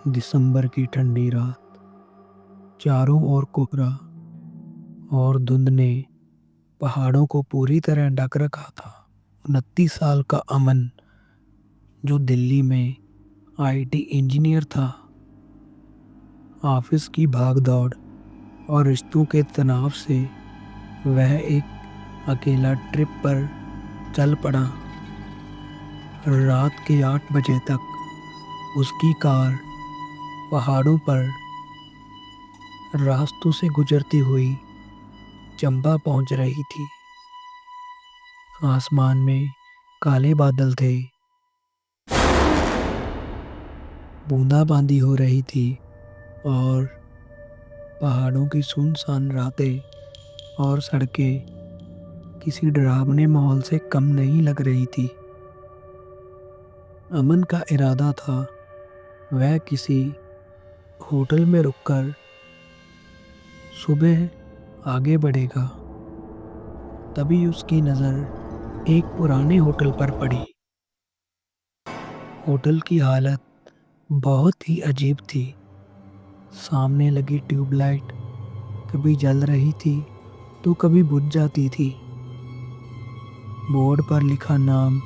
दिसंबर की ठंडी रात, चारों ओर कोहरा और धुंध ने पहाड़ों को पूरी तरह ढक रखा था। 29 साल का अमन, जो दिल्ली में आईटी इंजीनियर था, ऑफिस की भागदौड़ और रिश्तों के तनाव से वह एक अकेला ट्रिप पर चल पड़ा। रात के 8 बजे तक उसकी कार पहाड़ों पर रास्तों से गुजरती हुई चंबा पहुंच रही थी। आसमान में काले बादल थे, बूंदाबांदी हो रही थी और पहाड़ों की सुनसान रातें और सड़कें किसी डरावने माहौल से कम नहीं लग रही थी। अमन का इरादा था वह किसी होटल में रुककर सुबह आगे बढ़ेगा। तभी उसकी नज़र एक पुराने होटल पर पड़ी। होटल की हालत बहुत ही अजीब थी। सामने लगी ट्यूबलाइट कभी जल रही थी तो कभी बुझ जाती थी। बोर्ड पर लिखा नाम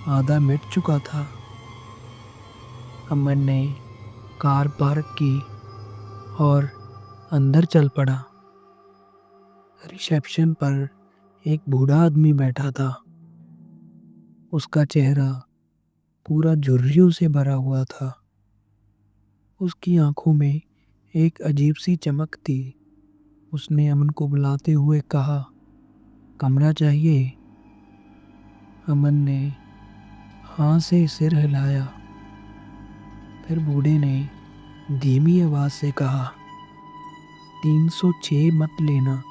आधा मिट चुका था। अमन ने कार पार्क की और अंदर चल पड़ा। रिसेप्शन पर एक बूढ़ा आदमी बैठा था। उसका चेहरा पूरा झुर्रियों से भरा हुआ था। उसकी आंखों में एक अजीब सी चमक थी। उसने अमन को बुलाते हुए कहा, कमरा चाहिए? अमन ने हाँ से सिर हिलाया। फिर बूढ़े ने धीमी आवाज से कहा, 306 मत लेना,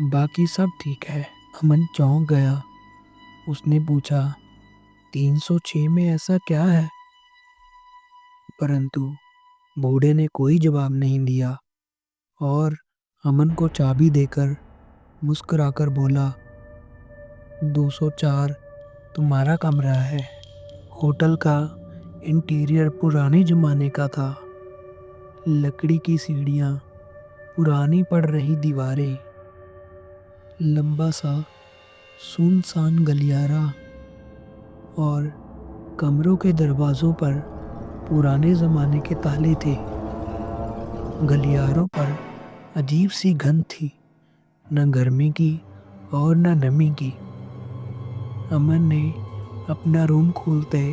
बाकी सब ठीक है। अमन चौंक गया। उसने पूछा, 306 में ऐसा क्या है? परंतु बूढ़े ने कोई जवाब नहीं दिया और अमन को चाबी देकर मुस्कुराकर बोला, 204 तुम्हारा कमरा है। होटल का इंटीरियर पुराने जमाने का था। लकड़ी की सीढ़ियाँ, पुरानी पड़ रही दीवारें, लंबा सा सुनसान गलियारा और कमरों के दरवाजों पर पुराने जमाने के ताले थे। गलियारों पर अजीब सी गंध थी, न गर्मी की और न नमी की। अमन ने अपना रूम खोलते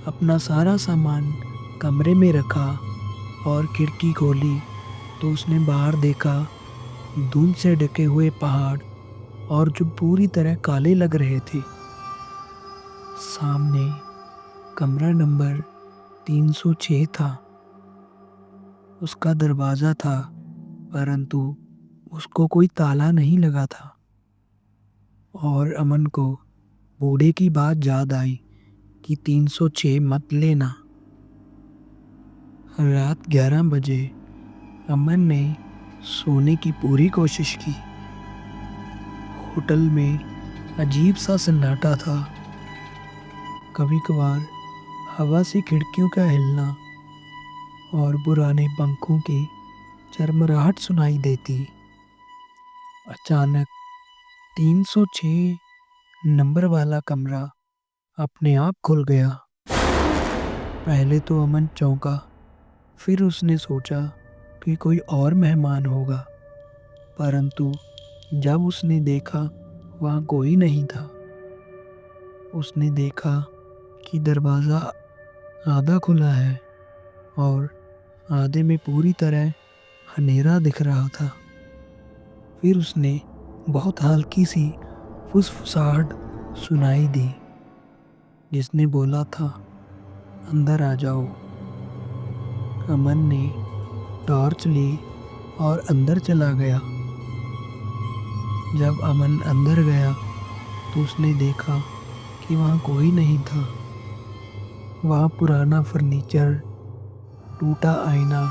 अपना सारा सामान कमरे में रखा और खिड़की खोली तो उसने बाहर देखा। धुंध से ढके हुए पहाड़ और जो पूरी तरह काले लग रहे थे। सामने कमरा नंबर 306 था। उसका दरवाज़ा था, परंतु उसको कोई ताला नहीं लगा था। और अमन को बूढ़े की बात याद आई कि 306 मत लेना। रात 11 बजे अमन ने सोने की पूरी कोशिश की। होटल में अजीब सा सन्नाटा था। कभी कभार हवा से खिड़कियों का हिलना और पुराने पंखों की चरमराहट सुनाई देती। अचानक 306 नंबर वाला कमरा अपने आप खुल गया। पहले तो अमन चौंका, फिर उसने सोचा कि कोई और मेहमान होगा, परंतु जब उसने देखा वहाँ कोई नहीं था। उसने देखा कि दरवाज़ा आधा खुला है और आधे में पूरी तरह अंधेरा दिख रहा था। फिर उसने बहुत हल्की सी फुसफुसाहट सुनाई दी, जिसने बोला था, अंदर आ जाओ। अमन ने टॉर्च ली और अंदर चला गया। जब अमन अंदर गया तो उसने देखा कि वहाँ कोई नहीं था। वहाँ पुराना फर्नीचर, टूटा आईना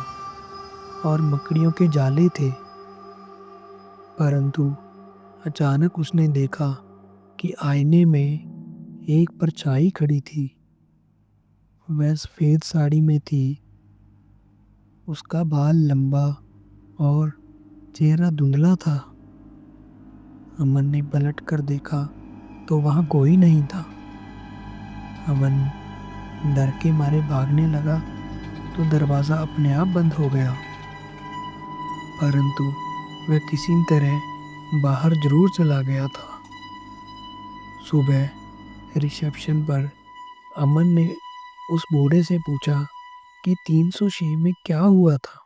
और मकड़ियों के जाले थे। परंतु अचानक उसने देखा कि आईने में एक परछाई खड़ी थी। वह सफ़ेद साड़ी में थी उसका बाल लंबा और चेहरा धुंधला था। अमन ने पलट कर देखा तो वहाँ कोई नहीं था। अमन डर के मारे भागने लगा तो दरवाज़ा अपने आप बंद हो गया, परंतु वह किसी तरह बाहर जरूर चला गया था। सुबह रिसेप्शन पर अमन ने उस बूढ़े से पूछा कि 306 में क्या हुआ था,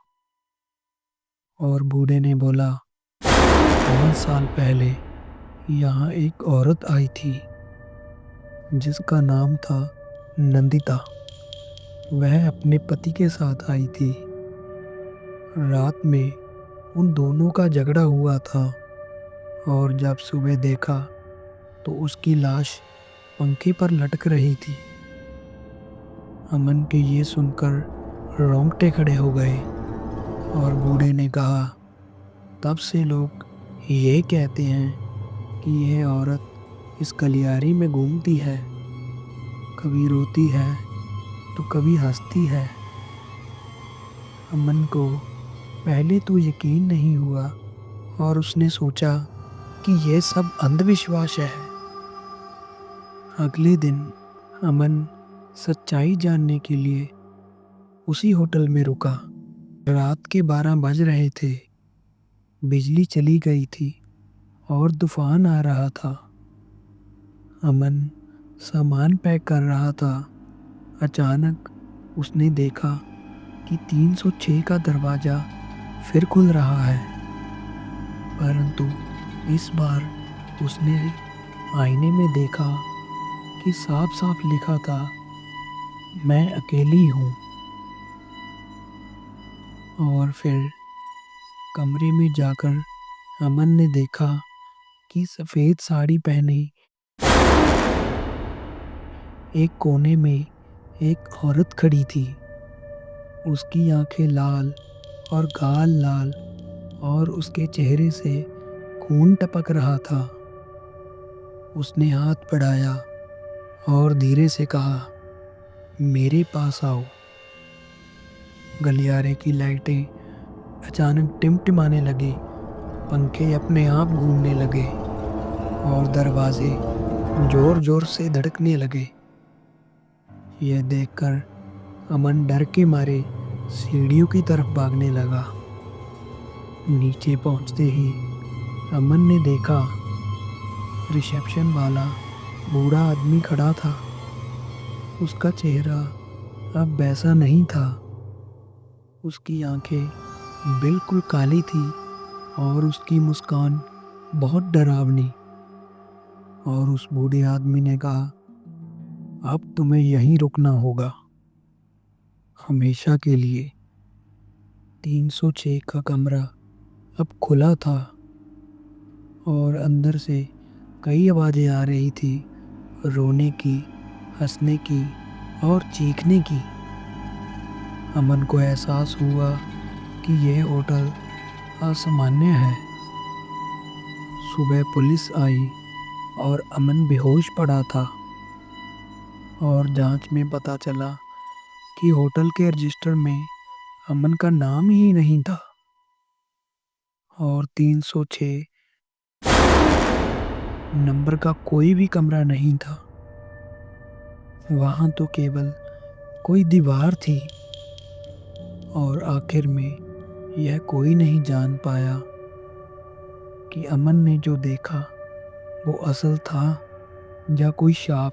और बूढ़े ने बोला, 5 साल पहले यहाँ एक औरत आई थी जिसका नाम था नंदिता। वह अपने पति के साथ आई थी। रात में उन दोनों का झगड़ा हुआ था और जब सुबह देखा तो उसकी लाश पंखे पर लटक रही थी। अमन के ये सुनकर रोंगटे खड़े हो गए और बूढ़े ने कहा, तब से लोग ये कहते हैं कि यह औरत इस गलियारी में घूमती है, कभी रोती है तो कभी हंसती है। अमन को पहले तो यकीन नहीं हुआ और उसने सोचा कि यह सब अंधविश्वास है। अगले दिन अमन सच्चाई जानने के लिए उसी होटल में रुका। रात के 12 बज रहे थे, बिजली चली गई थी और तूफान आ रहा था। अमन सामान पैक कर रहा था। अचानक उसने देखा कि 306 का दरवाज़ा फिर खुल रहा है, परंतु इस बार उसने आईने में देखा कि साफ साफ लिखा था, मैं अकेली हूँ। और फिर कमरे में जाकर अमन ने देखा कि सफ़ेद साड़ी पहने एक कोने में एक औरत खड़ी थी। उसकी आंखें लाल और गाल लाल और उसके चेहरे से खून टपक रहा था। उसने हाथ बढ़ाया और धीरे से कहा, मेरे पास आओ। गलियारे की लाइटें अचानक टिमटिमाने लगी, पंखे अपने आप घूमने लगे और दरवाजे जोर जोर से धड़कने लगे। यह देखकर अमन डर के मारे सीढ़ियों की तरफ भागने लगा। नीचे पहुंचते ही अमन ने देखा रिसेप्शन वाला बूढ़ा आदमी खड़ा था। उसका चेहरा अब वैसा नहीं था। उसकी आंखें बिल्कुल काली थी और उसकी मुस्कान बहुत डरावनी। और उस बूढ़े आदमी ने कहा, अब तुम्हें यहीं रुकना होगा, हमेशा के लिए। 306 का कमरा अब खुला था और अंदर से कई आवाज़ें आ रही थी, रोने की, हंसने की और चीखने की। अमन को एहसास हुआ कि यह होटल असामान्य है। सुबह पुलिस आई और अमन बेहोश पड़ा था और जांच में पता चला कि होटल के रजिस्टर में अमन का नाम ही नहीं था और 306 नंबर का कोई भी कमरा नहीं था। वहाँ तो केवल कोई दीवार थी और आखिर में यह कोई नहीं जान पाया कि अमन ने जो देखा वो असल था या कोई शाप।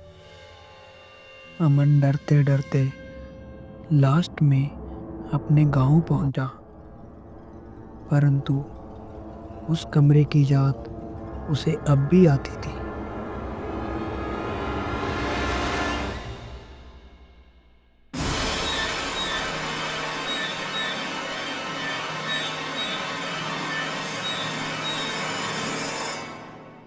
अमन डरते डरते लास्ट में अपने गांव पहुंचा, परंतु उस कमरे की याद उसे अब भी आती थी।